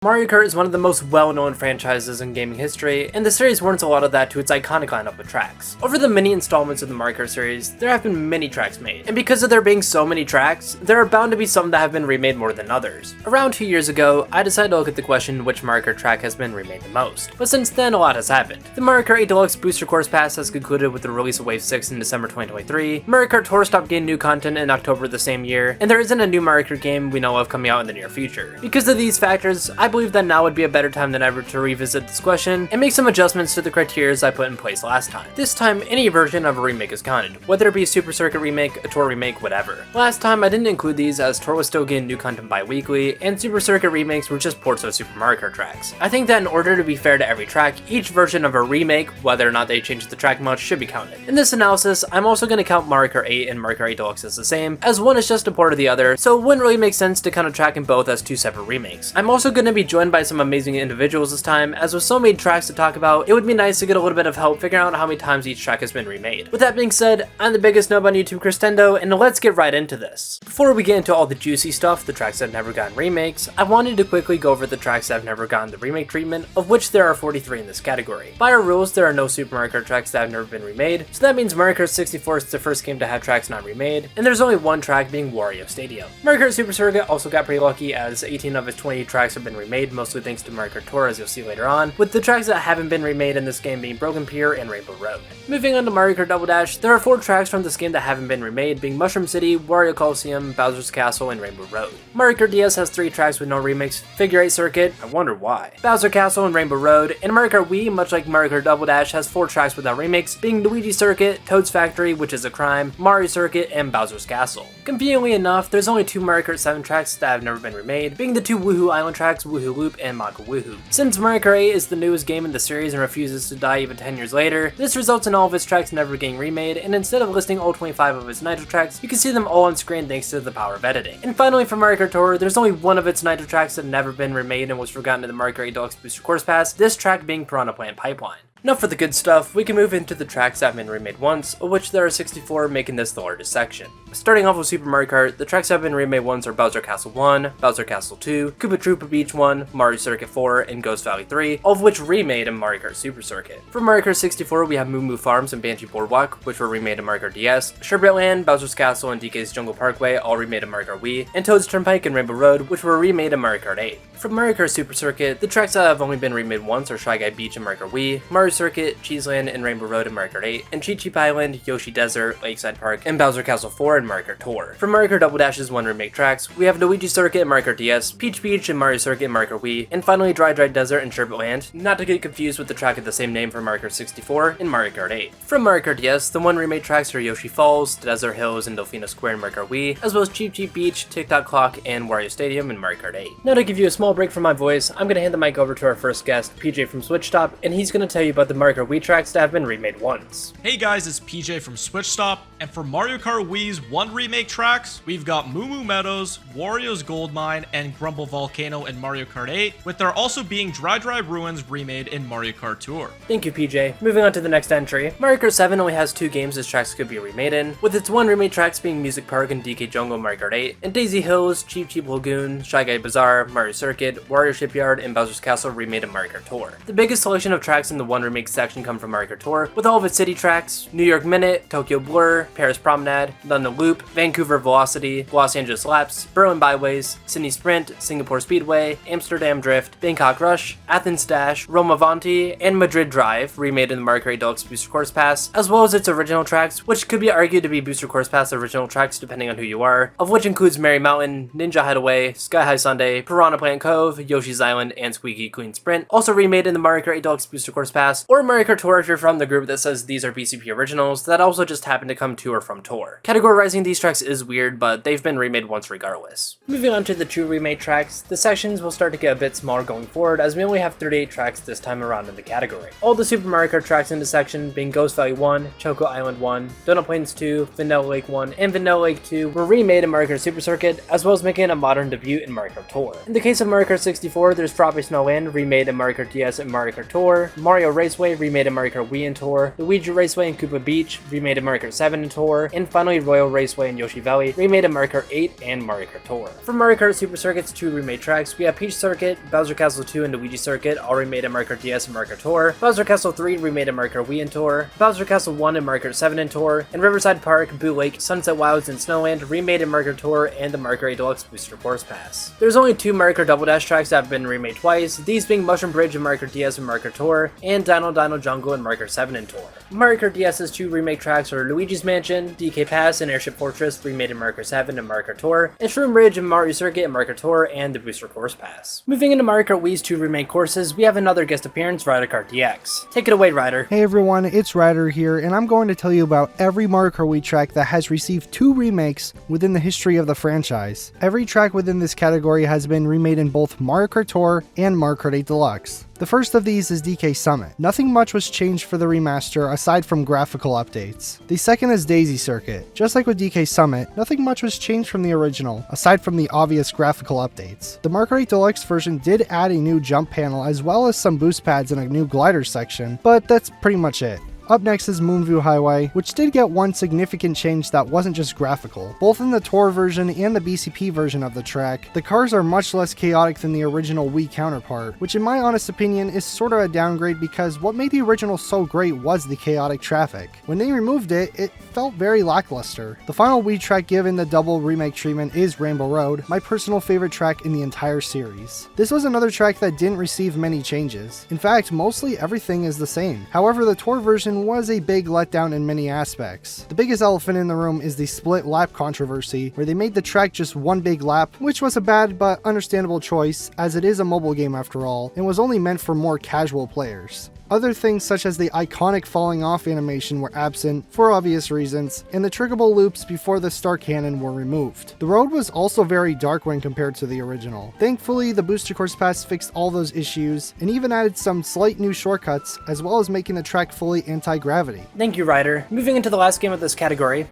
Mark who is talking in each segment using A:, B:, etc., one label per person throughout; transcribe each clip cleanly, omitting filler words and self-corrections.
A: Mario Kart is one of the most well-known franchises in gaming history, and the series warrants a lot of that to its iconic lineup of tracks. Over the many installments of the Mario Kart series, there have been many tracks made, and because of there being so many tracks, there are bound to be some that have been remade more than others. Around 2 years ago, I decided to look at the question which Mario Kart track has been remade the most, but since then a lot has happened. The Mario Kart 8 Deluxe Booster Course Pass has concluded with the release of Wave 6 in December 2023, Mario Kart Tour stopped getting new content in October the same year, and there isn't a new Mario Kart game we know of coming out in the near future. Because of these factors, I believe that now would be a better time than ever to revisit this question and make some adjustments to the criteria I put in place last time. This time, any version of a remake is counted, whether it be a Super Circuit remake, a Tour remake, whatever. Last time I didn't include these as Tour was still getting new content bi-weekly, and Super Circuit remakes were just ports of Super Mario Kart tracks. I think that in order to be fair to every track, each version of a remake, whether or not they changed the track much, should be counted. In this analysis, I'm also going to count Mario Kart 8 and Mario Kart 8 Deluxe as the same, as one is just a port of the other, so it wouldn't really make sense to count a track in both as two separate remakes. I'm also going to be joined by some amazing individuals this time, as with so many tracks to talk about, it would be nice to get a little bit of help figuring out how many times each track has been remade. With that being said, I'm the biggest noob on YouTube, Christendo, and let's get right into this. Before we get into all the juicy stuff, the tracks that have never gotten remakes, I wanted to quickly go over the tracks that have never gotten the remake treatment, of which there are 43 in this category. By our rules, there are no Super Mario Kart tracks that have never been remade, so that means Mario Kart 64 is the first game to have tracks not remade, and there's only one track being Wario Stadium. Mario Kart Super Circuit also got pretty lucky, as 18 of its 20 tracks have been remade, mostly thanks to Mario Kart Tour, as you'll see later on, with the tracks that haven't been remade in this game being Broken Pier and Rainbow Road. Moving on to Mario Kart Double Dash, there are 4 tracks from this game that haven't been remade, being Mushroom City, Wario Coliseum, Bowser's Castle, and Rainbow Road. Mario Kart DS has 3 tracks with no remakes, Figure 8 Circuit, I wonder why, Bowser Castle and Rainbow Road, and Mario Kart Wii, much like Mario Kart Double Dash, has 4 tracks without remakes, being Luigi Circuit, Toad's Factory, which is a crime, Mario Circuit, and Bowser's Castle. Conveniently enough, there's only 2 Mario Kart 7 tracks that have never been remade, being the 2 Woohoo Island tracks, Woohoo Loop and Mako Woohoo. Since Mario Kart 8 is the newest game in the series and refuses to die even 10 years later, this results in all of its tracks never getting remade, and instead of listing all 25 of its Nitro tracks, you can see them all on screen thanks to the power of editing. And finally, for Mario Kart Tour, there's only one of its Nitro tracks that have never been remade and was forgotten in the Mario Kart 8 Deluxe Booster Course Pass, this track being Piranha Plant Pipeline. Now for the good stuff, we can move into the tracks that have been remade once, of which there are 64, making this the largest section. Starting off with Super Mario Kart, the tracks that have been remade once are Bowser Castle 1, Bowser Castle 2, Koopa Troopa Beach 1, Mario Circuit 4, and Ghost Valley 3, all of which remade in Mario Kart Super Circuit. For Mario Kart 64, we have Moo Moo Farms and Banshee Boardwalk, which were remade in Mario Kart DS, Sherbet Land, Bowser's Castle, and DK's Jungle Parkway, all remade in Mario Kart Wii, and Toad's Turnpike and Rainbow Road, which were remade in Mario Kart 8. For Mario Kart Super Circuit, the tracks that have only been remade once are Shy Guy Beach in Mario Kart Wii, Mario Circuit, Cheeseland, and Rainbow Road in Mario Kart 8, and Cheep Cheep Island, Yoshi Desert, Lakeside Park, and Bowser Castle 4 in Mario Kart Tour. For Mario Kart Double Dash's 1 remake tracks, we have Luigi Circuit in Mario Kart DS, Peach Beach and Mario Circuit in Mario Kart Wii, and finally Dry Dry Desert and Sherbet Land, not to get confused with the track of the same name for Mario Kart 64 in Mario Kart 8. From Mario Kart DS, the 1 remake tracks are Yoshi Falls, Desert Hills, and Delfino Square in Mario Kart Wii, as well as Cheep Cheep Beach, Tick-Tock Clock, and Wario Stadium in Mario Kart 8. Now to give you a small break from my voice, I'm going to hand the mic over to our first guest, PJ from SwitchStop, and he's going to tell you about the Mario Kart Wii tracks that have been remade once.
B: Hey guys, it's PJ from SwitchStop, and for Mario Kart Wii's 1 remake tracks, we've got Moo Moo Meadows, Wario's Gold Mine, and Grumble Volcano in Mario Kart 8, with there also being Dry Dry Ruins remade in Mario Kart Tour.
A: Thank you, PJ. Moving on to the next entry, Mario Kart 7 only has 2 games its tracks could be remade in, with its 1 remade tracks being Music Park and DK Jungle in Mario Kart 8, and Daisy Hills, Cheep Cheep Lagoon, Shy Guy Bazaar, Mario Circuit, Wario Shipyard, and Bowser's Castle remade in Mario Kart Tour. The biggest selection of tracks in the 1 remake section come from Mario Kart Tour, with all of its city tracks, New York Minute, Tokyo Blur, Paris Promenade, London Loop, Vancouver Velocity, Los Angeles Laps, Berlin Byways, Sydney Sprint, Singapore Speedway, Amsterdam Drift, Bangkok Rush, Athens Dash, Rome Avanti, and Madrid Drive, remade in the Mario Kart 8 Deluxe Booster Course Pass, as well as its original tracks, which could be argued to be Booster Course Pass original tracks depending on who you are, of which includes Merry Mountain, Ninja Hideaway, Sky High Sundae, Piranha Plant Cove, Yoshi's Island, and Squeaky Clean Sprint, also remade in the Mario Kart 8 Deluxe Booster Course Pass, or Mario Kart Tour if you're from the group that says these are BCP originals that also just happen to come to or from Tour. Categorizing these tracks is weird, but they've been remade once regardless. Moving on to the 2 remade tracks, the sections will start to get a bit smaller going forward as we only have 38 tracks this time around in the category. All the Super Mario Kart tracks in this section, being Ghost Valley 1, Choco Island 1, Donut Plains 2, Vanilla Lake 1, and Vanilla Lake 2, were remade in Mario Kart Super Circuit, as well as making a modern debut in Mario Kart Tour. In the case of Mario Mario Kart 64, there's Tropic Snowland, remade in Mario Kart DS and Mario Kart Tour, Mario Raceway, remade in Mario Kart Wii and Tour, Luigi Raceway and Koopa Beach, remade in Mario Kart 7 and Tour, and finally Royal Raceway and Yoshi Valley, remade in Mario Kart 8 and Mario Kart Tour. For Mario Kart Super Circuit's 2 remade tracks, we have Peach Circuit, Bowser Castle 2 and Luigi Circuit, all remade in Mario Kart DS and Mario Kart Tour, Bowser Castle 3 remade in Mario Kart Wii and Tour, Bowser Castle 1 in Mario Kart 7 and Tour, and Riverside Park, Boo Lake, Sunset Wilds, and Snowland remade in Mario Kart Tour and the Mario Kart 8 Deluxe Booster Course Pass. There's only 2 Mario Kart Double Dash tracks that have been remade twice, these being Mushroom Bridge in Mario Kart DS and Mario Kart Tour, and Dino Dino Jungle in Mario Kart 7 and Tour. Mario Kart DS's 2 remake tracks are Luigi's Mansion, DK Pass, and Airship Fortress remade in Mario Kart 7 and Mario Kart Tour, and Shroom Ridge in Mario Circuit and Mario Kart Tour and the Booster Course Pass. Moving into Mario Kart Wii's 2 remake courses, we have another guest appearance, Ryder Kart DX. Take it away, Ryder.
C: Hey everyone, it's Ryder here, and I'm going to tell you about every Mario Kart Wii track that has received 2 remakes within the history of the franchise. Every track within this category has been remade in both Mario Kart Tour and Mario Kart 8 Deluxe. The first of these is DK Summit. Nothing much was changed for the remaster aside from graphical updates. The second is Daisy Circuit. Just like with DK Summit, nothing much was changed from the original, aside from the obvious graphical updates. The Mario Kart 8 Deluxe version did add a new jump panel as well as some boost pads and a new glider section, but that's pretty much it. Up next is Moonview Highway, which did get one significant change that wasn't just graphical. Both in the Tour version and the BCP version of the track, the cars are much less chaotic than the original Wii counterpart, which in my honest opinion is sort of a downgrade because what made the original so great was the chaotic traffic. When they removed it, it felt very lackluster. The final Wii track given the double remake treatment is Rainbow Road, my personal favorite track in the entire series. This was another track that didn't receive many changes. In fact, mostly everything is the same. However, the Tour version was a big letdown in many aspects. The biggest elephant in the room is the split lap controversy, where they made the track just one big lap, which was a bad but understandable choice, as it is a mobile game after all, and was only meant for more casual players. Other things such as the iconic falling off animation were absent for obvious reasons, and the triggable loops before the star cannon were removed. The road was also very dark when compared to the original. Thankfully, the Booster Course Pass fixed all those issues, and even added some slight new shortcuts, as well as making the track fully anti-gravity.
A: Thank you, Ryder. Moving into the last game of this category.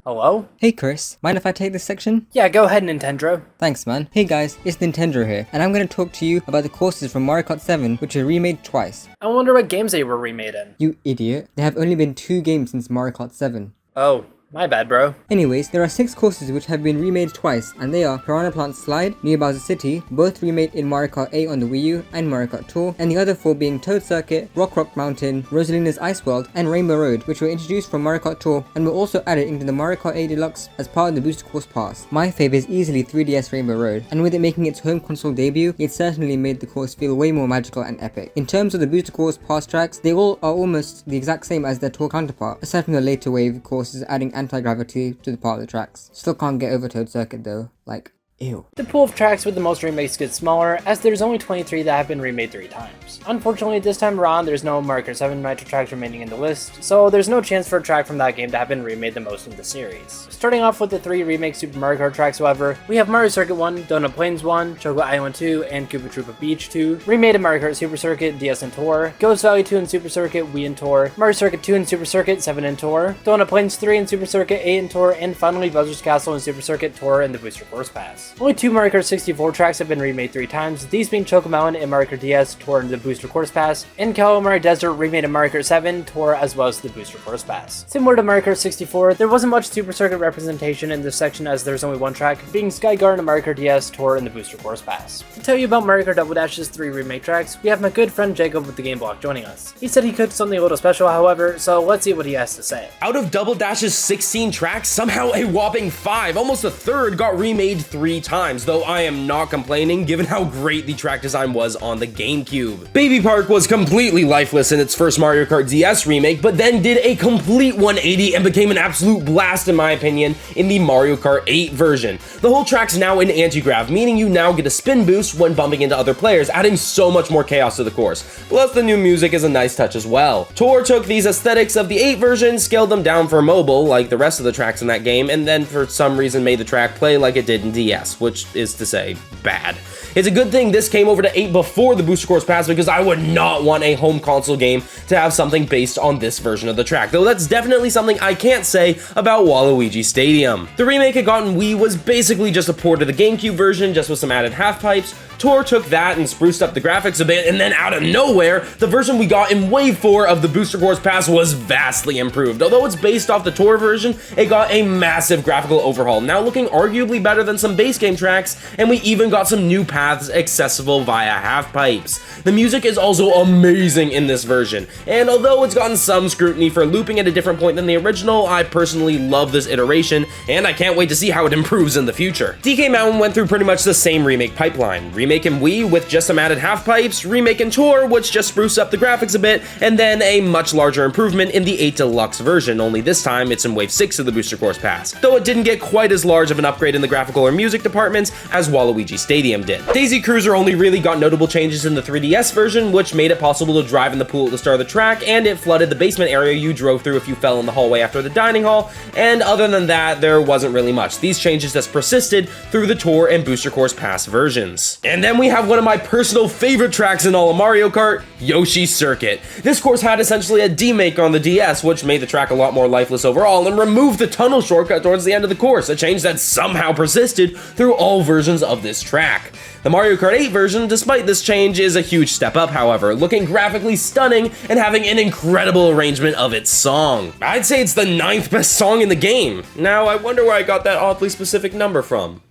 A: Hello?
D: Hey Chris, mind if I take this section?
A: Yeah, go ahead, Nintendo.
D: Thanks man. Hey guys, it's Nintendo here, and I'm going to talk to you about the courses from Mario Kart 7, which were remade twice.
A: I wonder what games they were remade in.
D: You idiot. There have only been 2 games since Mario Kart 7.
A: Oh. My bad, bro.
D: Anyways, there are 6 courses which have been remade twice, and they are Piranha Plant Slide, near Bowser City, both remade in Mario Kart 8 on the Wii U and Mario Kart Tour, and the other 4 being Toad Circuit, Rock Mountain, Rosalina's Ice World, and Rainbow Road, which were introduced from Mario Kart Tour and were also added into the Mario Kart 8 Deluxe as part of the Booster Course Pass. My fave is easily 3DS Rainbow Road, and with it making its home console debut, it certainly made the course feel way more magical and epic. In terms of the Booster Course Pass tracks, they all are almost the exact same as their Tour counterpart, aside from the later wave courses adding anti-gravity to the part of the tracks. Still can't get over Toad Circuit though, like, ew.
A: The pool of tracks with the most remakes gets smaller, as there's only 23 that have been remade 3 times. Unfortunately, this time around, there's no Mario Kart 7 Nitro tracks remaining in the list, so there's no chance for a track from that game to have been remade the most in the series. Starting off with the 3 remake Super Mario Kart tracks, however, we have Mario Circuit 1, Donut Plains 1, Choco Island 2, and Koopa Troopa Beach 2, remade in Mario Kart Super Circuit, DS and Tour, Ghost Valley 2 and Super Circuit, Wii and Tour, Mario Circuit 2 and Super Circuit, 7 and Tour, Donut Plains 3 and Super Circuit, 8 and Tour, and finally Bowser's Castle and Super Circuit, Tour, and the Booster Course Pass. Only 2 Mario Kart 64 tracks have been remade 3 times, these being Choco Mountain in Mario Kart DS, Tour, and the Booster Course Pass, and Kalimari Desert remade in Mario Kart 7, Tour, as well as the Booster Course Pass. Similar to Mario Kart 64, there wasn't much Super Circuit representation in this section as there's only 1 track, being Sky Garden in Mario Kart DS, Tour, and the Booster Course Pass. To tell you about Mario Kart Double Dash's 3 remake tracks, we have my good friend Jacob with the Game Block joining us. He said he cooked something a little special, however, so let's see what he has to say.
E: Out of Double Dash's 16 tracks, somehow a whopping 5, almost a third, got remade 3 times, though I am not complaining given how great the track design was on the GameCube. Baby Park was completely lifeless in its first Mario Kart DS remake, but then did a complete 180 and became an absolute blast in my opinion in the Mario Kart 8 version. The whole track's now in anti-grav, meaning you now get a spin boost when bumping into other players, adding so much more chaos to the course. Plus the new music is a nice touch as well. Tour took these aesthetics of the 8 version, scaled them down for mobile like the rest of the tracks in that game, and then for some reason made the track play like it did in DS, which is to say, bad. It's a good thing this came over to 8 before the Booster Course Pass because I would not want a home console game to have something based on this version of the track, though that's definitely something I can't say about Waluigi Stadium. The remake it got in Wii was basically just a port of the GameCube version, just with some added half pipes, Tour took that and spruced up the graphics a bit, and then out of nowhere, the version we got in Wave 4 of the Booster Course Pass was vastly improved. Although it's based off the Tour version, it got a massive graphical overhaul, now looking arguably better than some base game tracks, and we even got some new paths accessible via half pipes. The music is also amazing in this version, and although it's gotten some scrutiny for looping at a different point than the original, I personally love this iteration, and I can't wait to see how it improves in the future. DK Mountain went through pretty much the same remake pipeline. Remake in Wii with just some added half pipes, remake in Tour which just spruced up the graphics a bit, and then a much larger improvement in the 8 Deluxe version, only this time it's in Wave 6 of the Booster Course Pass, though it didn't get quite as large of an upgrade in the graphical or music departments as Waluigi Stadium did. Daisy Cruiser only really got notable changes in the 3DS version, which made it possible to drive in the pool at the start of the track, and it flooded the basement area you drove through if you fell in the hallway after the dining hall, and other than that, there wasn't really much. These changes just persisted through the Tour and Booster Course Pass versions. And then we have one of my personal favorite tracks in all of Mario Kart, Yoshi's Circuit. This course had essentially a demake on the DS, which made the track a lot more lifeless overall, and removed the tunnel shortcut towards the end of the course, a change that somehow persisted through all versions of this track. The Mario Kart 8 version, despite this change, is a huge step up, however, looking graphically stunning and having an incredible arrangement of its song. I'd say it's the 9th best song in the game. Now, I wonder where I got that oddly specific number from.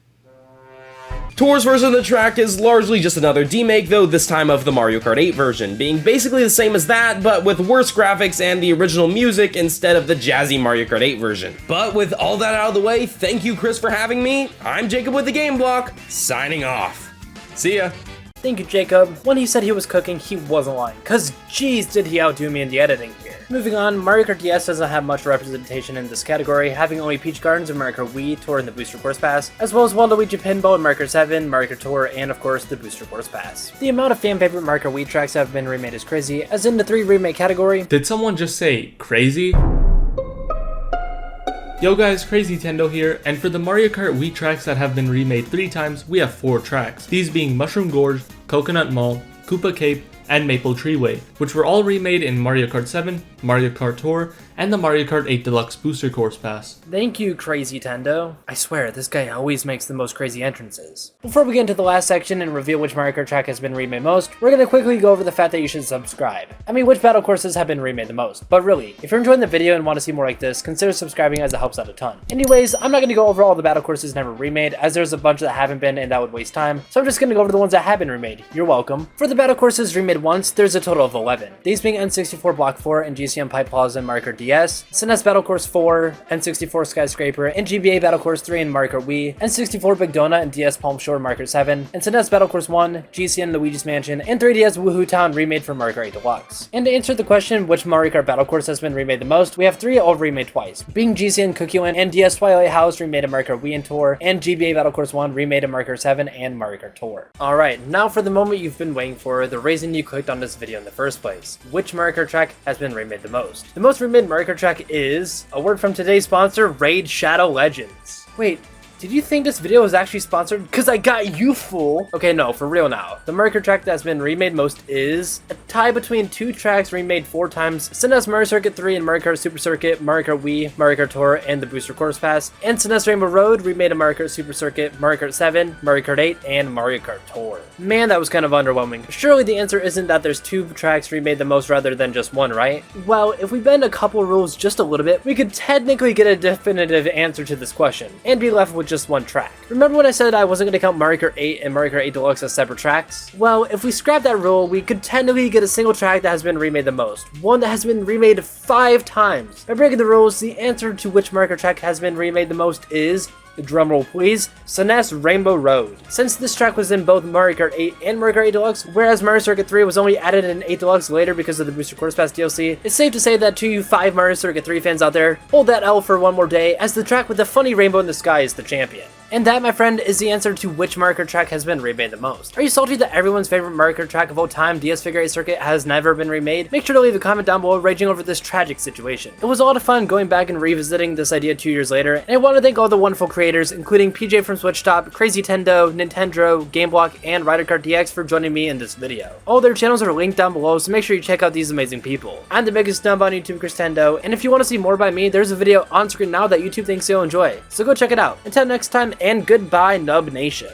E: Tour's version of the track is largely just another demake, though this time of the Mario Kart 8 version, being basically the same as that, but with worse graphics and the original music instead of the jazzy Mario Kart 8 version. But with all that out of the way, thank you Chris for having me. I'm Jacob with the Game Block, signing off. See ya.
A: Thank you, Jacob. When he said he was cooking, he wasn't lying, cause jeez did he outdo me in the editing here. Moving on, Mario Kart DS doesn't have much representation in this category, having only Peach Gardens and Mario Kart Wii, Tour, and the Booster Course Pass, as well as Waluigi Pinball and Mario Kart 7, Mario Kart Tour, and of course the Booster Course Pass. The amount of fan-favorite Mario Kart Wii tracks that have been remade is crazy, as in the 3 remake category.
F: Did someone just say crazy? Yo guys, Crazy Tendo here, and for the Mario Kart Wii tracks that have been remade 3 times, we have 4 tracks, these being Mushroom Gorge, Coconut Mall, Koopa Cape, and Maple Treeway, which were all remade in Mario Kart 7, Mario Kart Tour, and the Mario Kart 8 Deluxe Booster Course Pass.
A: Thank you, Crazy Tendo. I swear, this guy always makes the most crazy entrances. Before we get into the last section and reveal which Mario Kart track has been remade most, we're gonna quickly go over the fact that you should subscribe. I mean, which battle courses have been remade the most, but really, if you're enjoying the video and want to see more like this, consider subscribing as it helps out a ton. Anyways, I'm not gonna go over all the battle courses never remade, as there's a bunch that haven't been and that would waste time, so I'm just gonna go over the ones that have been remade. You're welcome. For the battle courses remade once, there's a total of 11. These being N64 Block 4 and GCM Pipe Plaza and Mario Kart DS, SNES Battle Course 4, N64 Skyscraper, and GBA Battle Course 3 and Mario Kart Wii, N64 Big Donut and DS Palm Shore Mario Kart 7, and SNES Battle Course 1, GCN Luigi's Mansion, and 3DS Woohoo Town remade for Mario Kart 8 Deluxe. And to answer the question which Mario Kart Battle Course has been remade the most, we have 3 all remade twice, being GCN Cookie Land and DS Twilight House remade in Mario Kart Wii and Tour, and GBA Battle Course 1 remade in Mario Kart 7 and Mario Kart Tour. Alright, now for the moment you've been waiting for, the reason you clicked on this video in the first place. Which Mario Kart track has been remade the most? The most remade Mario Kart track is a word from today's sponsor, Raid Shadow Legends. Wait, did you think this video was actually sponsored? Cause I got you, fool. Okay, no, for real now. The Mario Kart track that's been remade most is a tie between 2 tracks remade 4 times, SNES Mario Circuit 3 and Mario Kart Super Circuit, Mario Kart Wii, Mario Kart Tour, and the Booster Course Pass, and SNES Rainbow Road remade in Mario Kart Super Circuit, Mario Kart 7, Mario Kart 8, and Mario Kart Tour. Man, that was kind of underwhelming. Surely the answer isn't that there's 2 tracks remade the most rather than just 1, right? Well, if we bend a couple rules just a little bit, we could technically get a definitive answer to this question, and be left with just 1 track. Remember when I said I wasn't going to count Mario Kart 8 and Mario Kart 8 Deluxe as separate tracks? Well, if we scrap that rule, we could technically get a single track that has been remade the most. One that has been remade 5 times. By breaking the rules, the answer to which Mario Kart track has been remade the most is, drumroll please, SNES Rainbow Road. Since this track was in both Mario Kart 8 and Mario Kart 8 Deluxe, whereas Mario Circuit 3 was only added in 8 Deluxe later because of the Booster Course Pass DLC, it's safe to say that to you 5 Mario Circuit 3 fans out there, hold that L for one more day, as the track with the funny rainbow in the sky is the champion. And that, my friend, is the answer to which Mario Kart track has been remade the most. Are you salty that everyone's favorite Mario Kart track of all time, DS Figure 8 Circuit, has never been remade? Make sure to leave a comment down below raging over this tragic situation. It was a lot of fun going back and revisiting this idea 2 years later, and I want to thank all the wonderful creators, including PJ from Switchtop, Crazy Tendo, Nintendo, GameBlock, and Rider Kart DX for joining me in this video. All their channels are linked down below, so make sure you check out these amazing people. I'm the biggest nub on YouTube, Chris Tendo, and if you want to see more by me, there's a video on screen now that YouTube thinks you'll enjoy, so go check it out. Until next time, and goodbye, Nub Nation.